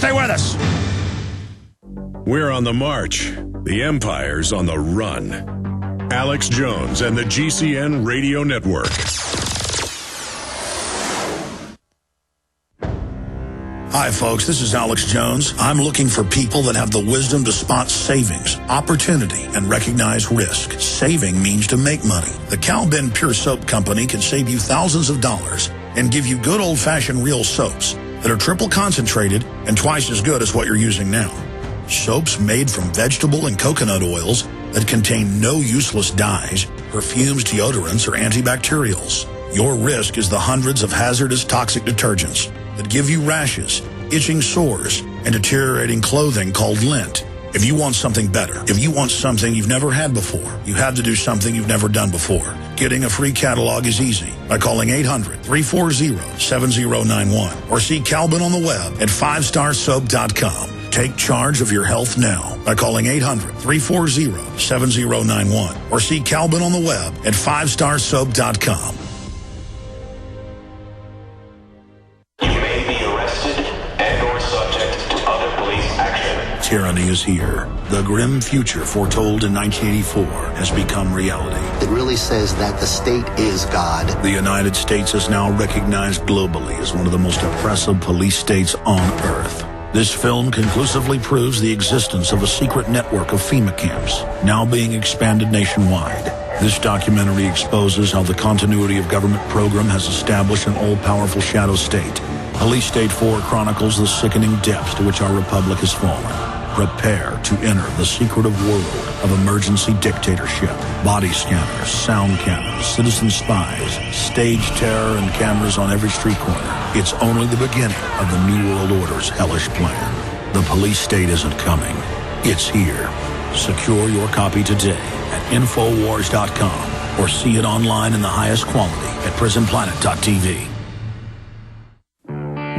Stay with us. We're on the march. The Empire's on the run. Alex Jones and the GCN Radio Network. Hi, folks. This is Alex Jones. I'm looking for people that have the wisdom to spot savings, opportunity, and recognize risk. Saving means to make money. The Cal Ben Pure Soap Company can save you thousands of dollars and give you good old-fashioned real soaps that are triple concentrated and twice as good as what you're using now. Soaps made from vegetable and coconut oils that contain no useless dyes, perfumes, deodorants, or antibacterials. Your risk is the hundreds of hazardous toxic detergents that give you rashes, itching sores, and deteriorating clothing called lint. If you want something better, if you want something you've never had before, you have to do something you've never done before. Getting a free catalog is easy by calling 800-340-7091 or see Calvin on the web at 5starsoap.com. Take charge of your health now by calling 800-340-7091 or see Calvin on the web at 5starsoap.com. Tyranny is here. The grim future foretold in 1984 has become reality. It really says that the state is God. The United States is now recognized globally as one of the most oppressive police states on Earth. This film conclusively proves the existence of a secret network of FEMA camps, now being expanded nationwide. This documentary exposes how the continuity of government program has established an all-powerful shadow state. Police State 4 chronicles the sickening depths to which our republic has fallen. Prepare to enter the secretive world of emergency dictatorship. Body scanners, sound cannons, citizen spies, stage terror, and cameras on every street corner. It's only the beginning of the New World Order's hellish plan. The police state isn't coming. It's here. Secure your copy today at Infowars.com or see it online in the highest quality at PrisonPlanet.tv.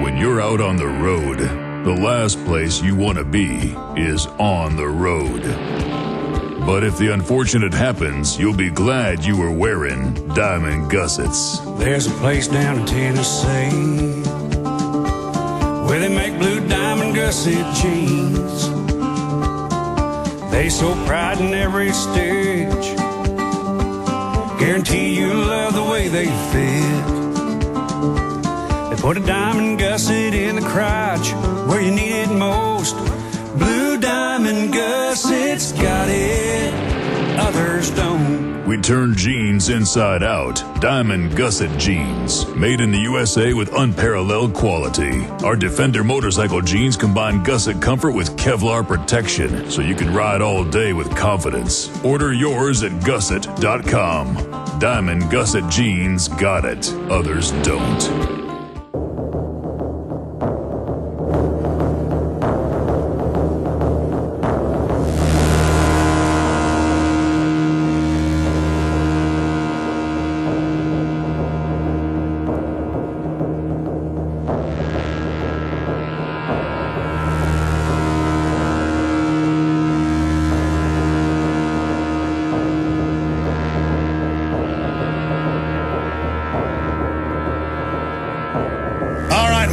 When you're out on the road, the last place you want to be is on the road. But if the unfortunate happens, you'll be glad you were wearing diamond gussets. There's a place down in Tennessee where they make blue diamond gusset jeans. They so pride in every stitch, guarantee you'll love the way they fit. They put a diamond gusset in the crotch where you need it most. Blue diamond gussets got it, others don't. We turn jeans inside out. Diamond gusset jeans, made in the USA with unparalleled quality. Our Defender motorcycle jeans combine gusset comfort with Kevlar protection, so you can ride all day with confidence. Order yours at gusset.com. Diamond gusset jeans got it, others don't.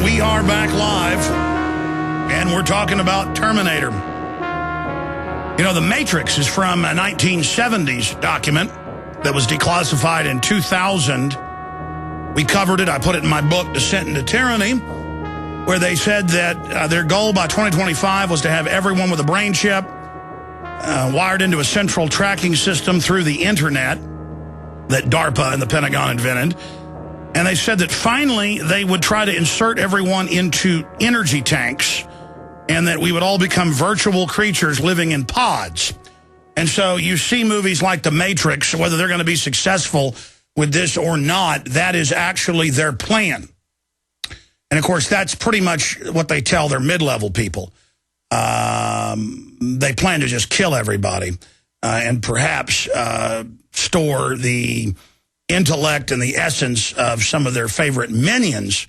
We are back live, and we're talking about Terminator. You know, The Matrix is from a 1970s document that was declassified in 2000. We covered it. I put it in my book, Descent into Tyranny, where they said that their goal by 2025 was to have everyone with a brain chip wired into a central tracking system through the internet that DARPA and the Pentagon invented. And they said that finally they would try to insert everyone into energy tanks and that we would all become virtual creatures living in pods. And so you see movies like The Matrix, whether they're going to be successful with this or not, that is actually their plan. And, of course, that's pretty much what they tell their mid-level people. They plan to just kill everybody and perhaps store the intellect and the essence of some of their favorite minions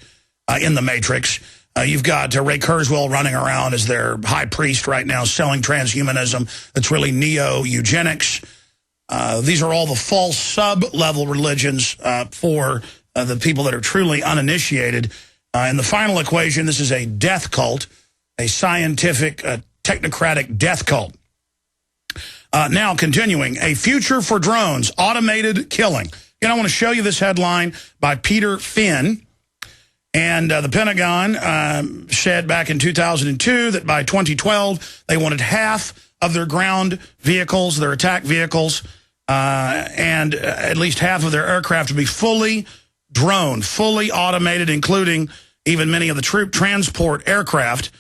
in the Matrix. You've got Ray Kurzweil running around as their high priest right now, selling transhumanism. That's really neo-eugenics. These are all the false sub-level religions for the people that are truly uninitiated. In the final equation, this is a death cult, a scientific, technocratic death cult. Now, continuing, a future for drones, automated killing. I want to show you this headline by Peter Finn. And the Pentagon said back in 2002 that by 2012, they wanted half of their ground vehicles, their attack vehicles, and at least half of their aircraft to be fully drone, fully automated, including even many of the troop transport aircraft.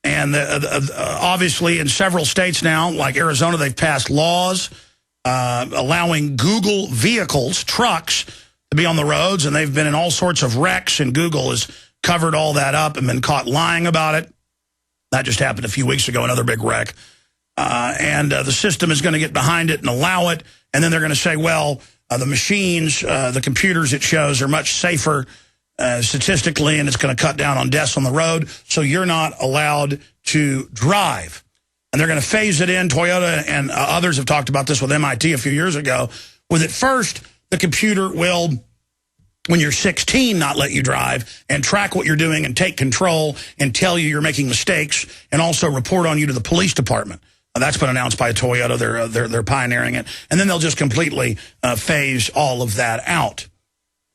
And obviously in several states now, like Arizona, they've passed laws allowing Google vehicles, trucks, to be on the roads, and they've been in all sorts of wrecks, and Google has covered all that up and been caught lying about it. That just happened a few weeks ago, another big wreck. And the system is going to get behind it and allow it, and then they're going to say, well, the machines, the computers it shows are much safer statistically, and it's going to cut down on deaths on the road, so you're not allowed to drive. And they're going to phase it in. Toyota and others have talked about this with MIT a few years ago, with at first the computer will, when you're 16, not let you drive and track what you're doing and take control and tell you you're making mistakes and also report on you to the police department. That's been announced by Toyota. They're pioneering it. And then they'll just completely phase all of that out.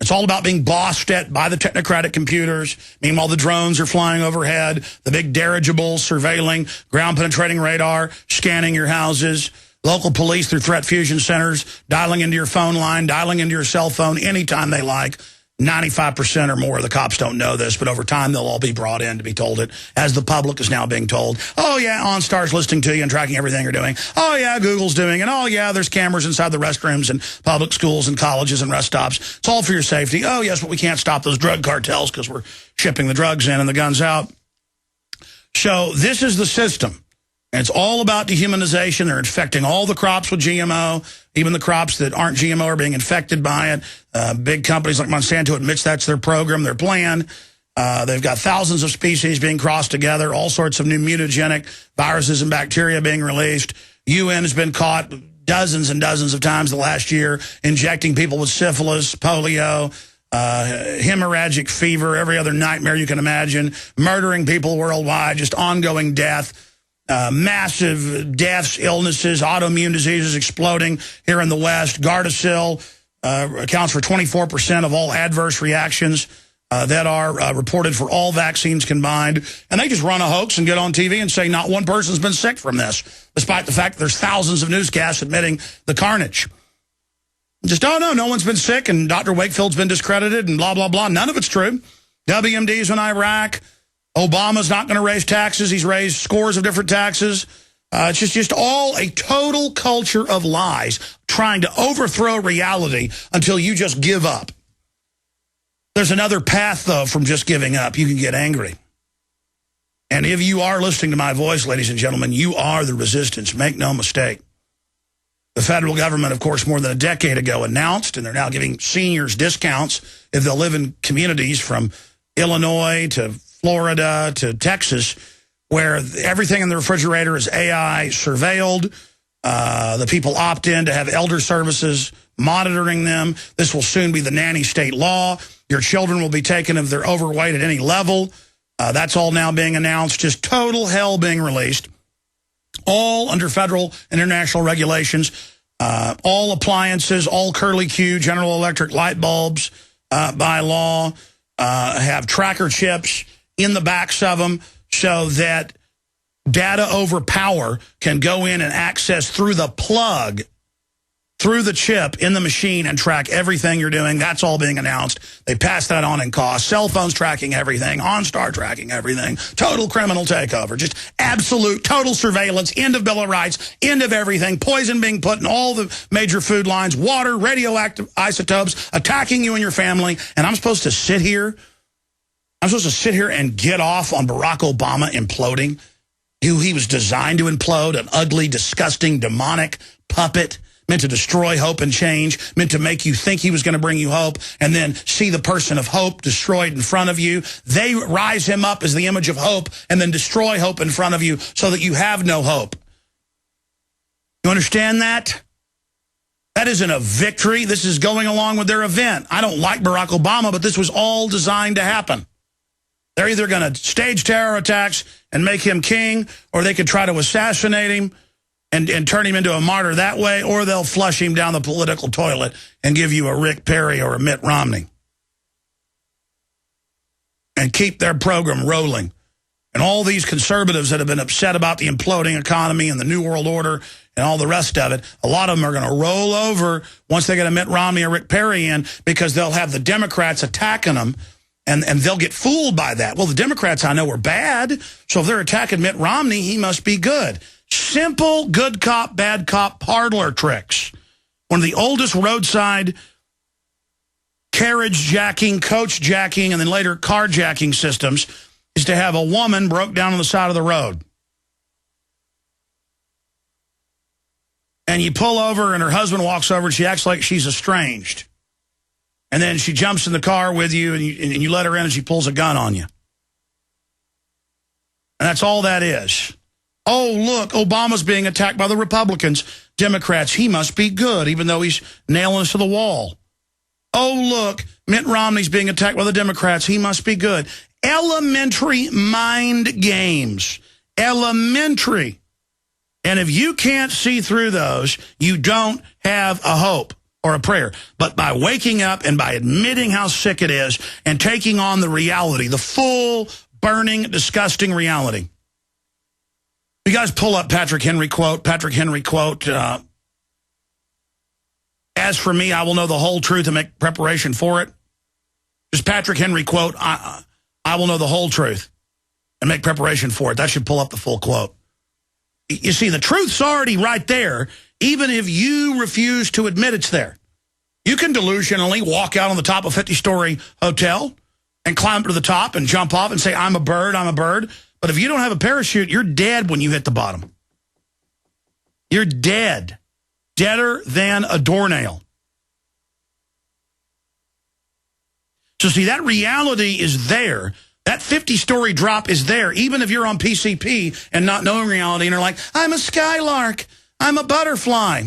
It's all about being bossed at by the technocratic computers. Meanwhile, the drones are flying overhead, the big dirigibles surveilling, ground-penetrating radar, scanning your houses, local police through threat fusion centers, dialing into your phone line, dialing into your cell phone anytime they like. 95% or more of the cops don't know this, but over time they'll all be brought in to be told it, as the public is now being told. Oh, yeah, OnStar's listening to you and tracking everything you're doing. Oh, yeah, Google's doing it. Oh, yeah, there's cameras inside the restrooms and public schools and colleges and rest stops. It's all for your safety. Oh, yes, but we can't stop those drug cartels because we're shipping the drugs in and the guns out. So this is the system. And it's all about dehumanization. They're infecting all the crops with GMO. Even the crops that aren't GMO are being infected by it. Big companies like Monsanto admits that's their program, their plan. They've got thousands of species being crossed together, all sorts of new mutagenic viruses and bacteria being released. UN has been caught dozens and dozens of times the last year injecting people with syphilis, polio, hemorrhagic fever, every other nightmare you can imagine, murdering people worldwide, just ongoing death. Massive deaths, illnesses, autoimmune diseases exploding here in the West. Gardasil accounts for 24% of all adverse reactions that are reported for all vaccines combined. And they just run a hoax and get on TV and say not one person's been sick from this, despite the fact that there's thousands of newscasts admitting the carnage. Just, oh, no one's been sick, and Dr. Wakefield's been discredited, and blah, blah, blah. None of it's true. WMD's in Iraq. Obama's not going to raise taxes. He's raised scores of different taxes. It's just all a total culture of lies trying to overthrow reality until you just give up. There's another path, though, from just giving up. You can get angry. And if you are listening to my voice, ladies and gentlemen, you are the resistance. Make no mistake. The federal government, of course, more than a decade ago announced, and they're now giving seniors discounts if they'll live in communities from Illinois to Florida to Texas, where everything in the refrigerator is AI surveilled. The people opt in to have elder services monitoring them. This will soon be the nanny state law. Your children will be taken if they're overweight at any level. That's all now being announced. Just total hell being released. All under federal and international regulations. All appliances, all curly-Q, General Electric light bulbs by law have tracker chips in the backs of them so that data over power can go in and access through the plug, through the chip in the machine and track everything you're doing. That's all being announced. They pass that on in cost. Cell phones tracking everything. OnStar tracking everything. Total criminal takeover. Just absolute total surveillance. End of Bill of Rights. End of everything. Poison being put in all the major food lines. Water, radioactive isotopes attacking you and your family. And I'm supposed to sit here and get off on Barack Obama imploding, who he was designed to implode, an ugly, disgusting, demonic puppet meant to destroy hope and change, meant to make you think he was going to bring you hope, and then see the person of hope destroyed in front of you. They rise him up as the image of hope and then destroy hope in front of you so that you have no hope. You understand that? That isn't a victory. This is going along with their event. I don't like Barack Obama, but this was all designed to happen. They're either going to stage terror attacks and make him king, or they could try to assassinate him and turn him into a martyr that way, or they'll flush him down the political toilet and give you a Rick Perry or a Mitt Romney and keep their program rolling. And all these conservatives that have been upset about the imploding economy and the New World Order and all the rest of it, a lot of them are going to roll over once they get a Mitt Romney or Rick Perry in, because they'll have the Democrats attacking them, and they'll get fooled by that. Well, the Democrats I know are bad, so if they're attacking Mitt Romney, he must be good. Simple good cop, bad cop parlor tricks. One of the oldest roadside carriage jacking, coach jacking, and then later carjacking systems is to have a woman broke down on the side of the road. And you pull over and her husband walks over and she acts like she's estranged. And then she jumps in the car with you and you let her in and she pulls a gun on you. And that's all that is. Oh, look, Obama's being attacked by the Republicans. Democrats, he must be good, even though he's nailing us to the wall. Oh, look, Mitt Romney's being attacked by the Democrats. He must be good. Elementary mind games. Elementary. And if you can't see through those, you don't have a hope or a prayer. But by waking up and by admitting how sick it is and taking on the reality, the full, burning, disgusting reality. You guys pull up Patrick Henry quote. Patrick Henry quote, as for me, I will know the whole truth and make preparation for it. Just Patrick Henry quote, I will know the whole truth and make preparation for it. That should pull up the full quote. You see, the truth's already right there, even if you refuse to admit it's there. You can delusionally walk out on the top of a 50-story hotel and climb to the top and jump off and say, I'm a bird, I'm a bird. But if you don't have a parachute, you're dead when you hit the bottom. You're dead. Deader than a doornail. So see, that reality is there. That 50-story drop is there, even if you're on PCP and not knowing reality and are like, I'm a skylark, I'm a butterfly.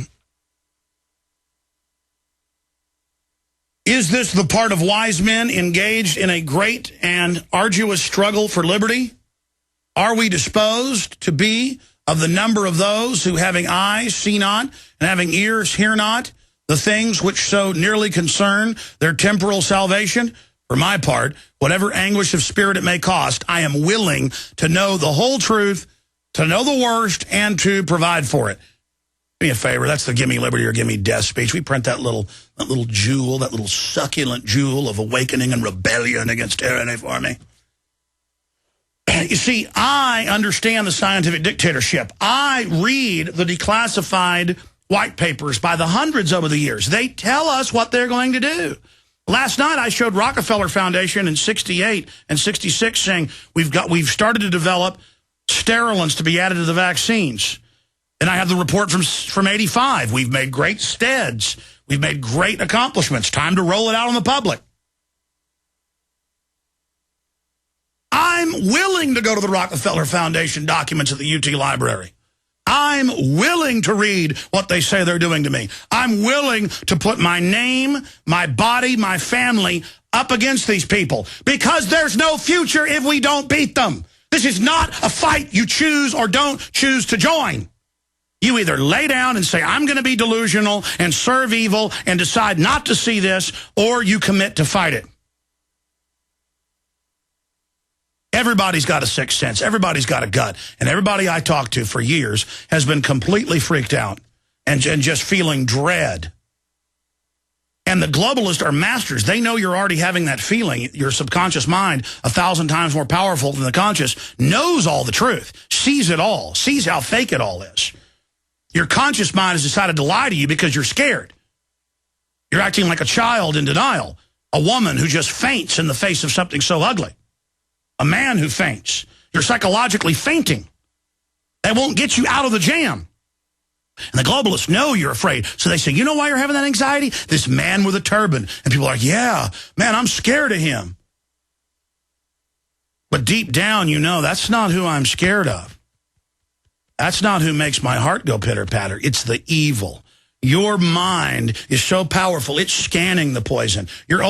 Is this the part of wise men engaged in a great and arduous struggle for liberty? Are we disposed to be of the number of those who, having eyes, see not, and having ears, hear not, the things which so nearly concern their temporal salvation? For my part, whatever anguish of spirit it may cost, I am willing to know the whole truth, to know the worst, and to provide for it. Do me a favor, that's the give me liberty or give me death speech. We print that little jewel, that little succulent jewel of awakening and rebellion against tyranny for me. You see, I understand the scientific dictatorship. I read the declassified white papers by the hundreds over the years. They tell us what they're going to do. Last night, I showed Rockefeller Foundation in 68 and 66 saying we've started to develop sterilants to be added to the vaccines. And I have the report from 85. We've made great steads. We've made great accomplishments. Time to roll it out on the public. I'm willing to go to the Rockefeller Foundation documents at the UT Library. I'm willing to read what they say they're doing to me. I'm willing to put my name, my body, my family up against these people because there's no future if we don't beat them. This is not a fight you choose or don't choose to join. You either lay down and say, I'm going to be delusional and serve evil and decide not to see this, or you commit to fight it. Everybody's got a sixth sense. Everybody's got a gut. And everybody I talked to for years has been completely freaked out and just feeling dread. And the globalists are masters. They know you're already having that feeling. Your subconscious mind, 1,000 times more powerful than the conscious, knows all the truth, sees it all, sees how fake it all is. Your conscious mind has decided to lie to you because you're scared. You're acting like a child in denial, a woman who just faints in the face of something so ugly. A man who faints. You're psychologically fainting. That won't get you out of the jam. And the globalists know you're afraid. So they say, you know why you're having that anxiety? This man with a turban. And people are like, yeah, man, I'm scared of him. But deep down, you know, that's not who I'm scared of. That's not who makes my heart go pitter-patter. It's the evil. Your mind is so powerful, it's scanning the poison. Your